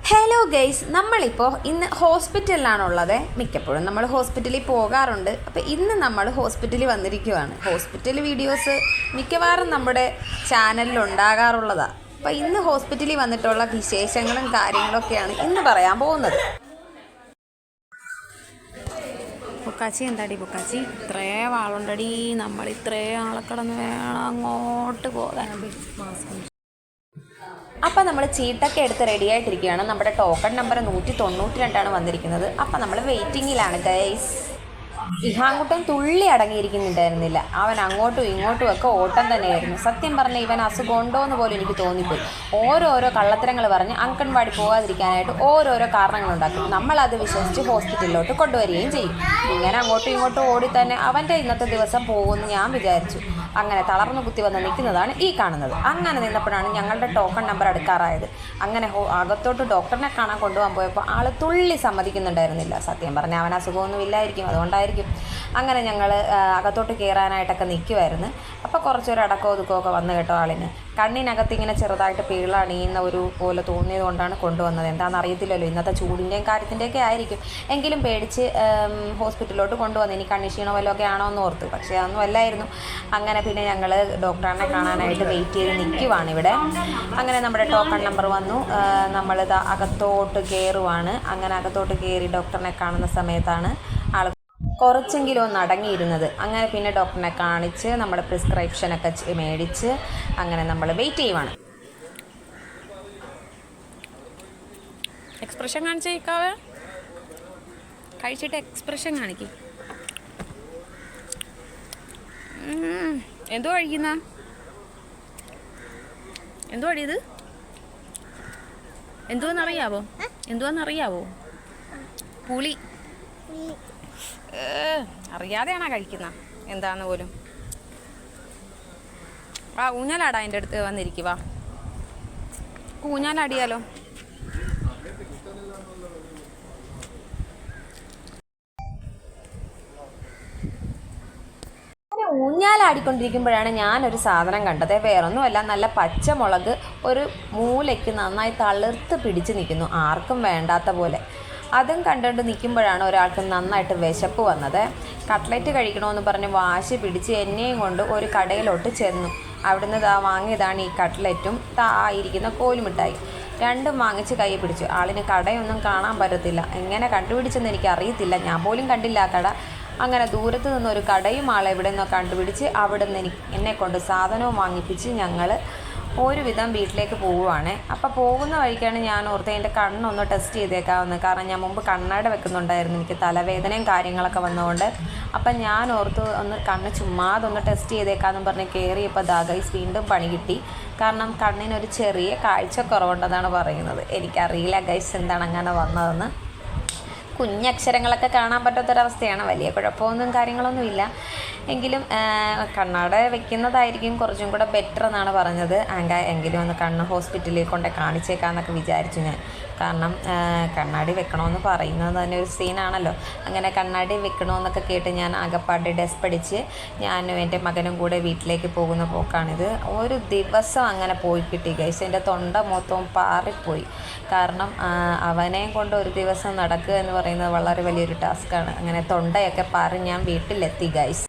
Hello guys, നമ്മളിപ്പോൾ ഇന്ന് ഹോസ്പിറ്റലിലാണുള്ളത്. മിക്കപ്പോഴും നമ്മൾ ഹോസ്പിറ്റലിൽ പോകാറുണ്ട്. അപ്പോൾ ഇന്ന് നമ്മൾ ഹോസ്പിറ്റലിൽ വന്നിരിക്കുകയാണ്. ഹോസ്പിറ്റൽ വീഡിയോസ് മിക്കവാറും നമ്മുടെ ചാനലിൽ ഉണ്ടാകാറുള്ളതാണ്. അപ്പോൾ ഇന്ന് ഹോസ്പിറ്റലിൽ വന്നിട്ടുള്ള വിശേഷങ്ങളും കാര്യങ്ങളൊക്കെയാണ് ഇന്ന് പറയാൻ പോകുന്നത്. ബുക്കാച്ചി എന്താടി ബുക്കാച്ചി, ഇത്രേ ആളുണ്ടടി, നമ്മൾ ഇത്രേ ആളെ കിടന്ന് വേണം അങ്ങോട്ട് പോകാൻ. അപ്പം നമ്മൾ ചീട്ടൊക്കെ എടുത്ത് റെഡി ആയിട്ടിരിക്കുകയാണ്. നമ്മുടെ ടോക്കൺ നമ്പർ 192 വന്നിരിക്കുന്നത്. അപ്പം നമ്മൾ വെയിറ്റിങ്ങിലാണ് ഗൈസ്. ഇഹാങ്കുട്ടൻ തുള്ളി അടങ്ങിയിരിക്കുന്നുണ്ടായിരുന്നില്ല. അവൻ അങ്ങോട്ടും ഇങ്ങോട്ടും ഒക്കെ ഓട്ടം തന്നെയായിരുന്നു. സത്യം പറഞ്ഞാൽ ഇവൻ അസുഖം ഉണ്ടോ എന്ന് പോലും എനിക്ക് തോന്നിപ്പോയി. ഓരോരോ കള്ളത്തരങ്ങൾ പറഞ്ഞ് അങ്കൺവാടി പോകാതിരിക്കാനായിട്ട് ഓരോരോ കാരണങ്ങളുണ്ടാക്കും. നമ്മളത് വിശ്വസിച്ച് ഹോസ്പിറ്റലിലോട്ട് കൊണ്ടുവരികയും ചെയ്യും. ഇങ്ങനെ അങ്ങോട്ടും ഇങ്ങോട്ടും ഓടി തന്നെ അവൻ്റെ ഇന്നത്തെ ദിവസം പോകുമെന്ന് ഞാൻ വിചാരിച്ചു. അങ്ങനെ തളർന്നു കുത്തി വന്ന് നിൽക്കുന്നതാണ് ഈ കാണുന്നത്. അങ്ങനെ നിന്നപ്പോഴാണ് ഞങ്ങളുടെ ടോക്കൺ നമ്പർ എടുക്കാറായത്. അങ്ങനെ അകത്തോട്ട് ഡോക്ടറിനെ കാണാൻ കൊണ്ടുപോകാൻ പോയപ്പോൾ ആൾ തുള്ളി സമ്മതിക്കുന്നുണ്ടായിരുന്നില്ല. സത്യം പറഞ്ഞാൽ അവൻ അസുഖമൊന്നും ഇല്ലായിരിക്കും, അതുകൊണ്ടായിരിക്കും. അങ്ങനെ ഞങ്ങൾ അകത്തോട്ട് കയറാനായിട്ടൊക്കെ നിൽക്കുമായിരുന്നു. അപ്പോൾ കുറച്ചൊരു അടക്കോ ഒതുക്കമൊക്കെ വന്നു കേട്ടോ ആളിന്. കണ്ണിനകത്ത് ഇങ്ങനെ ചെറുതായിട്ട് പീളണിയുന്ന ഒരു പോലെ തോന്നിയത് കൊണ്ടാണ് കൊണ്ടുവന്നത്. എന്താണെന്ന് അറിയത്തില്ലല്ലോ, ഇന്നത്തെ ചൂടിൻ്റെയും കാര്യത്തിൻ്റെയൊക്കെ ആയിരിക്കും. എങ്കിലും പേടിച്ച് ഹോസ്പിറ്റലിലോട്ട് കൊണ്ടുവന്നു. ഇനി കണ്ണിക്ഷീണോ വല്ലതൊക്കെ ആണോ എന്ന് ഓർത്ത്. പക്ഷേ അതൊന്നും അല്ലായിരുന്നു. അങ്ങനെ പിന്നെ ഞങ്ങൾ ഡോക്ടറിനെ കാണാനായിട്ട് വെയിറ്റ് ചെയ്ത് നിൽക്കുവാണ് ഇവിടെ. അങ്ങനെ നമ്മുടെ ടോക്കൺ നമ്പർ വന്നു. നമ്മളിത് അകത്തോട്ട് കയറുവാണ്. അങ്ങനെ അകത്തോട്ട് കയറി ഡോക്ടറിനെ കാണുന്ന സമയത്താണ് ആൾ കുറച്ചെങ്കിലും ഒന്ന് അടങ്ങിയിരുന്നത്. അങ്ങനെ പിന്നെ ഡോക്ടറിനെ കാണിച്ച് നമ്മുടെ പ്രിസ്ക്രിപ്ഷനൊക്കെ മേടിച്ച് അങ്ങനെ നമ്മൾ വെയിറ്റ് ചെയ്യുവാണ്. എക്സ്പ്രഷൻ കാണിച്ചേക്കാവേ, കഴിച്ചിട്ട് എക്സ്പ്രഷൻ കാണിക്കും. എന്തോ കഴിക്കുന്ന, എന്തോ അടിയത്, എന്തുവാന്നറിയാവോ? പുളി. അറിയാതെയാണോ കഴിക്കുന്ന എന്താന്ന് പോലും. വാ ഊഞ്ഞാലാടാ, എൻ്റെ അടുത്ത് വന്നിരിക്കുവാ, ഊഞ്ഞാലാടിയാലോ. ഊഞ്ഞാലാടിക്കൊണ്ടിരിക്കുമ്പോഴാണ് ഞാനൊരു സാധനം കണ്ടത്. വേറൊന്നുമല്ല, നല്ല പച്ചമുളക് ഒരു മൂലയ്ക്ക് നന്നായി തളിർത്ത് പിടിച്ച് നിൽക്കുന്നു, ആർക്കും വേണ്ടാത്ത പോലെ. അതും കണ്ടുകൊണ്ട് നിൽക്കുമ്പോഴാണ് ഒരാൾക്ക് നന്നായിട്ട് വിശപ്പ് വന്നത്. കട്ട്ലറ്റ് കഴിക്കണമെന്ന് പറഞ്ഞ് വാശി പിടിച്ച് എന്നെയും കൊണ്ട് ഒരു കടയിലോട്ട് ചെന്നു. അവിടുന്ന് വാങ്ങിയതാണ് ഈ കട്ട്ലറ്റും ഇരിക്കുന്ന കോലുമിഠായി. രണ്ടും വാങ്ങിച്ച് കൈ പിടിച്ചു. ആളിന് കടയൊന്നും കാണാൻ പറ്റത്തില്ല. എങ്ങനെ കണ്ടുപിടിച്ചെന്ന് എനിക്ക് അറിയത്തില്ല, ഞാൻ പോലും കണ്ടില്ല ആ കട. അങ്ങനെ ദൂരത്ത് നിന്നൊരു കടയും ആളെ എവിടെ നിന്നോ കണ്ടുപിടിച്ച് അവിടെ നിന്ന് എന്നെ കൊണ്ട് സാധനവും വാങ്ങിപ്പിച്ച് ഞങ്ങൾ ഒരുവിധം വീട്ടിലേക്ക് പോവുകയാണ്. അപ്പോൾ പോകുന്ന വഴിക്കാണ് ഞാൻ ഓർത്ത് എൻ്റെ കണ്ണൊന്ന് ടെസ്റ്റ് ചെയ്തേക്കാവുന്നത്. കാരണം ഞാൻ മുമ്പ് കണ്ണട വെക്കുന്നുണ്ടായിരുന്നു, എനിക്ക് തലവേദനയും കാര്യങ്ങളൊക്കെ വന്നതുകൊണ്ട്. അപ്പം ഞാൻ ഓർത്ത് ഒന്ന് കണ്ണ് ചുമ്മാതൊന്ന് ടെസ്റ്റ് ചെയ്തേക്കാമെന്ന് പറഞ്ഞ് കയറിയപ്പോൾ ഗൈസ് വീണ്ടും പണി കിട്ടി. കാരണം കണ്ണിനൊരു ചെറിയ കാഴ്ചക്കുറവുണ്ടെന്നാണ് പറയുന്നത്. എനിക്കറിയില്ല ഗൈസ് എന്താണ് അങ്ങനെ വന്നതെന്ന്. കുഞ്ഞക്ഷരങ്ങളൊക്കെ കാണാൻ പറ്റാത്തൊരവസ്ഥയാണ്. വലിയ കുഴപ്പമൊന്നും കാര്യങ്ങളൊന്നുമില്ല. എങ്കിലും കണ്ണട വെക്കുന്നതായിരിക്കും കുറച്ചും കൂടെ ബെറ്റർ എന്നാണ് പറഞ്ഞത്. എങ്കിലും ഒന്ന് കണ്ണ് ഹോസ്പിറ്റലിൽ കൊണ്ട് കാണിച്ചേക്കാമെന്നൊക്കെ വിചാരിച്ചു ഞാൻ. കാരണം കണ്ണാടി വെക്കണമെന്ന് പറയുന്നത് തന്നെ ഒരു സീനാണല്ലോ. അങ്ങനെ കണ്ണാടി വെക്കണമെന്നൊക്കെ കേട്ട് ഞാൻ ആകപ്പാടെ ഡെസ്പടിച്ച് ഞാനും എൻ്റെ മകനും കൂടെ വീട്ടിലേക്ക് പോകുന്ന പോക്കാണിത്. ഒരു ദിവസം അങ്ങനെ പോയി കിട്ടി ഗൈസ്. എൻ്റെ തൊണ്ട മൊത്തവും പാറിപ്പോയി. കാരണം അവനെയും കൊണ്ട് ഒരു ദിവസം നടക്കുക എന്ന് പറയുന്നത് വളരെ വലിയൊരു ടാസ്ക്കാണ്. അങ്ങനെ തൊണ്ടയൊക്കെ പാറി ഞാൻ വീട്ടിലെത്തി ഗൈസ്.